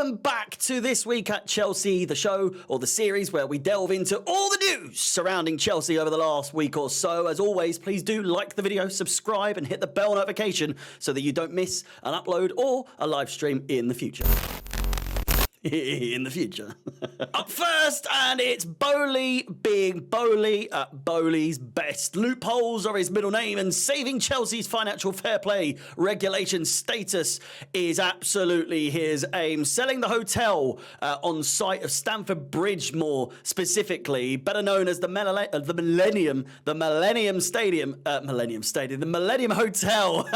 Welcome back to This Week at Chelsea, the show or the series where we delve into all the news surrounding Chelsea over the last week or so. As always, please do like the video, subscribe and hit the bell notification so that you don't miss an upload or a live stream in the future. Up first, and it's Boehly being Boehly at Boehly's best. Loopholes are his middle name, and saving Chelsea's financial fair play regulation status is absolutely his aim. Selling the hotel on site of Stamford Bridge, more specifically, better known as the Millennium Hotel,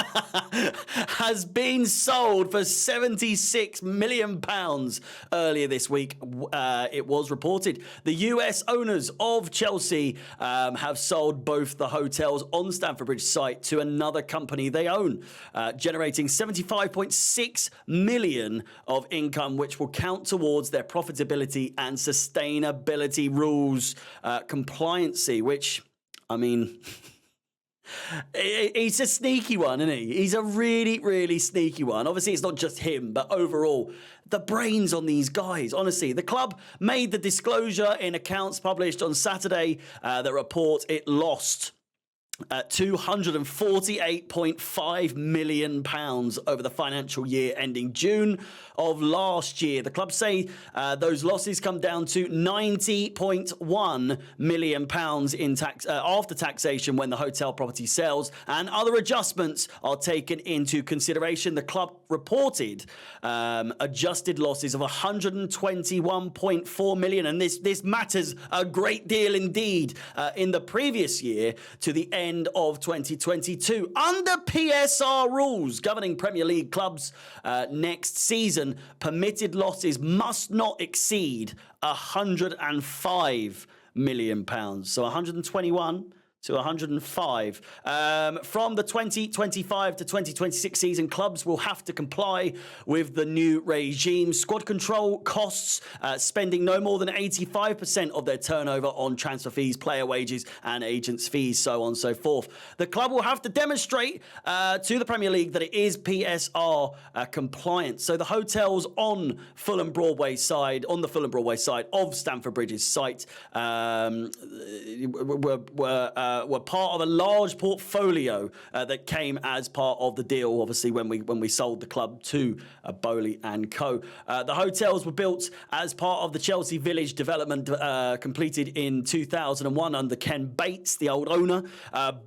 has been sold for £76 million. Earlier this week, it was reported the US owners of Chelsea have sold both the hotels on Stamford Bridge site to another company they own, generating 75.6 million of income, which will count towards their profitability and sustainability rules compliancy, which, I mean... He's a sneaky one, isn't he? He's a really, really sneaky one. Obviously, it's not just him, but overall, the brains on these guys. Honestly, the club made the disclosure in accounts published on Saturday that report it lost £248.5 million over the financial year ending June of last year. The club say those losses come down to £90.1 million in tax after taxation when the hotel property sells, and other adjustments are taken into consideration. The club reported adjusted losses of £121.4 million, and this matters a great deal indeed in the previous year to the end of 2022. Under PSR rules governing Premier League clubs next season, permitted losses must not exceed £105 million. So 121 to 105. From the 2025 to 2026 season, clubs will have to comply with the new regime. Squad control costs, spending no more than 85% of their turnover on transfer fees, player wages and agents' fees, so on and so forth. The club will have to demonstrate to the Premier League that it is PSR compliant. So the hotels on Fulham Broadway side, on the Fulham Broadway side of Stamford Bridge's site, were part of a large portfolio that came as part of the deal, obviously, when we sold the club to Boehly and Co. The hotels were built as part of the Chelsea Village development completed in 2001 under Ken Bates, the old owner.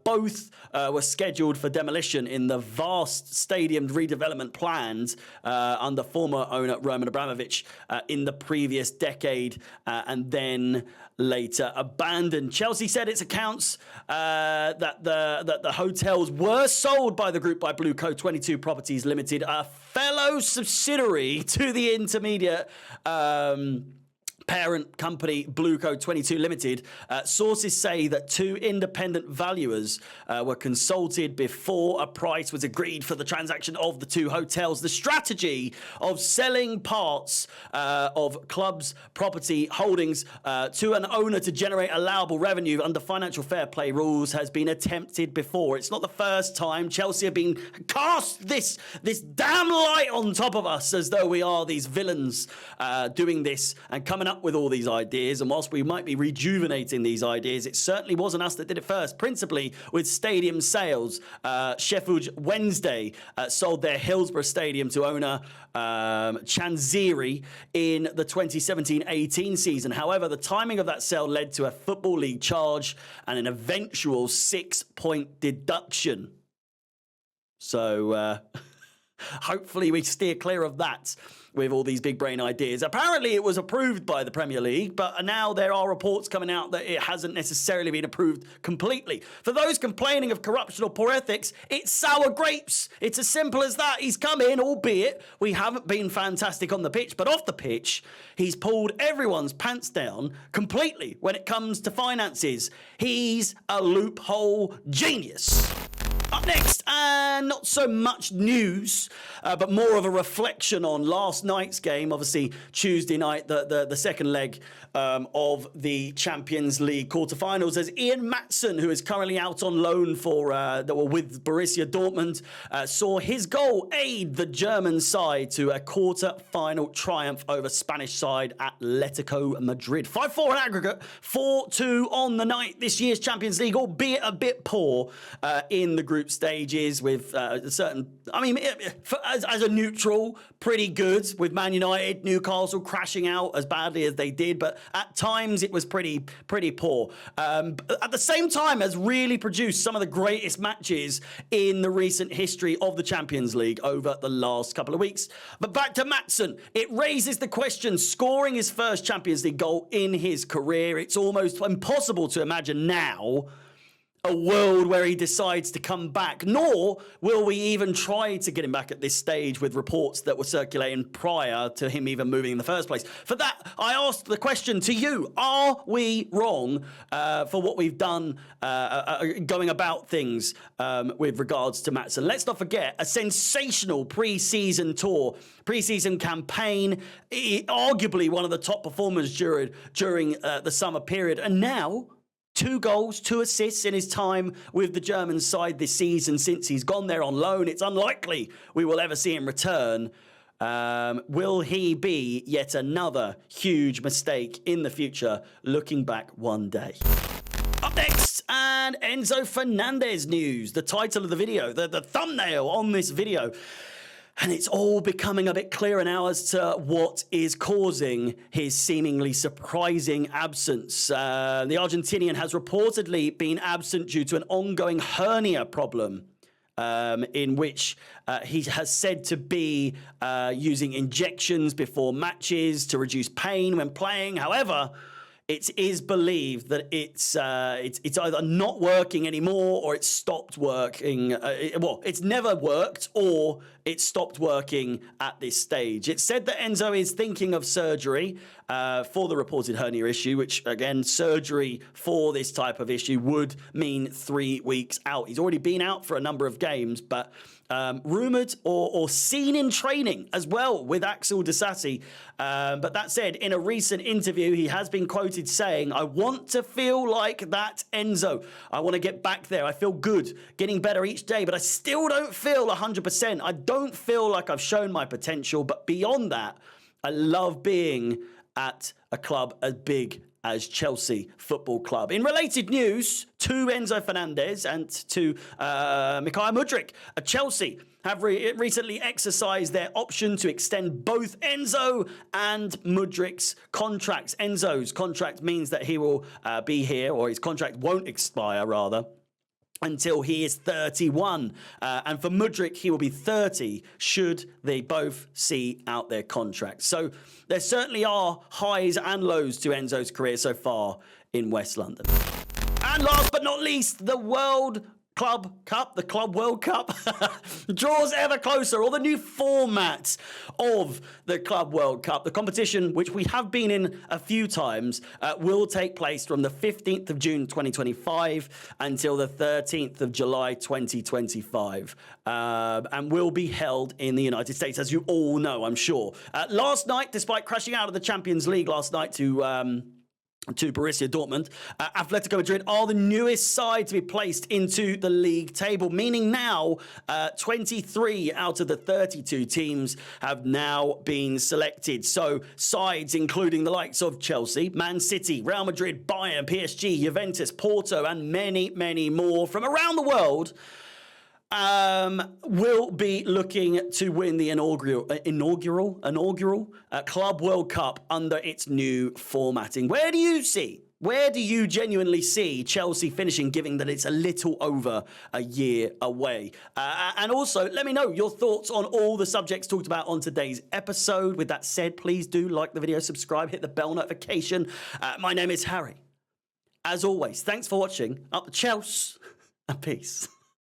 Both were scheduled for demolition in the vast stadium redevelopment plans under former owner Roman Abramovich in the previous decade, and then later abandoned. Chelsea said its accounts that the hotels were sold by the group by Blueco 22 Properties Limited, a fellow subsidiary to the intermediate parent company Blueco 22 Limited. Sources say that two independent valuers were consulted before a price was agreed for the transaction of the two hotels. The strategy of selling parts of clubs' property holdings to an owner to generate allowable revenue under financial fair play rules has been attempted before. It's not the first time Chelsea have been cast this damn light on top of us as though we are these villains doing this and coming up with all these ideas. And whilst we might be rejuvenating these ideas, it certainly wasn't us that did it first, principally with stadium sales. Sheffield Wednesday sold their Hillsborough Stadium to owner Chanziri in the 2017-18 season. However, the timing of that sale led to a Football League charge and an eventual 6-point deduction. So hopefully we steer clear of that with all these big brain ideas. Apparently it was approved by the Premier League, but now there are reports coming out that it hasn't necessarily been approved completely. For those complaining of corruption or poor ethics, it's sour grapes. It's as simple as that. He's come in, albeit we haven't been fantastic on the pitch, but off the pitch, he's pulled everyone's pants down completely when it comes to finances. He's a loophole genius. Up Up next, and not so much news, but more of a reflection on last night's game. Obviously, Tuesday night, the second leg of the Champions League quarterfinals, as Ian Maatsen, who is currently out on loan with Borussia Dortmund, saw his goal aid the German side to a quarter-final triumph over Spanish side Atletico Madrid. 5-4 in aggregate, 4-2 on the night. This year's Champions League, albeit a bit poor in the group stages with certain... I mean, as a neutral, pretty good with Man United, Newcastle crashing out as badly as they did, but at times it was pretty poor. At the same time, has really produced some of the greatest matches in the recent history of the Champions League over the last couple of weeks. But back to Maatsen, it raises the question, scoring his first Champions League goal in his career, it's almost impossible to imagine now a world where he decides to come back, nor will we even try to get him back at this stage with reports that were circulating prior to him even moving in the first place. For that, I asked the question to you, are we wrong for what we've done going about things with regards to Maatsen? Let's not forget, a sensational pre-season tour, pre-season campaign, arguably one of the top performers during the summer period, and now 2 goals, 2 assists in his time with the German side this season since he's gone there on loan. It's unlikely we will ever see him return. Will he be yet another huge mistake in the future, looking back one day? Up next, and Enzo Fernandez news. The title of the video, the thumbnail on this video. And it's all becoming a bit clearer now as to what is causing his seemingly surprising absence. The Argentinian has reportedly been absent due to an ongoing hernia problem, in which he has said to be using injections before matches to reduce pain when playing. However, it is believed that it's either not working anymore or it's stopped working. It's never worked or it stopped working at this stage. It's said that Enzo is thinking of surgery for the reported hernia issue, which, again, surgery for this type of issue would mean 3 weeks out. He's already been out for a number of games, but rumoured or seen in training as well with Axel Disasi. But that said, in a recent interview, he has been quoted saying, "I want to feel like that Enzo. I want to get back there. I feel good, getting better each day, but I still don't feel 100%. I don't feel like I've shown my potential. But beyond that, I love being at a club as big as Chelsea Football Club." In related news, to Enzo Fernandez and to Mikhail Mudryk, Chelsea have recently exercised their option to extend both Enzo and Mudryk's contracts. Enzo's contract means that he will be here, or his contract won't expire, rather, until he is 31. And for Mudryk, he will be 30 should they both see out their contracts. So there certainly are highs and lows to Enzo's career so far in West London. And last but not least, the World Club Cup, the Club World Cup, draws ever closer, or the new format of the Club World Cup. The competition, which we have been in a few times, will take place from the 15th of June 2025 until the 13th of July 2025, and will be held in the United States, as you all know, I'm sure. Last night, despite crashing out of the Champions League last night to Borussia Dortmund, Atletico Madrid are the newest side to be placed into the league table, meaning now 23 out of the 32 teams have now been selected. So sides including the likes of Chelsea, Man City, Real Madrid, Bayern, PSG, Juventus, Porto, and many, many more from around the world will be looking to win the inaugural Club World Cup under its new formatting. Where do you genuinely see Chelsea finishing, given that it's a little over a year away? And also, let me know your thoughts on all the subjects talked about on today's episode. With that said, please do like the video, subscribe, hit the bell notification. My name is Harry. As always, thanks for watching. Up the Chelsea, and peace.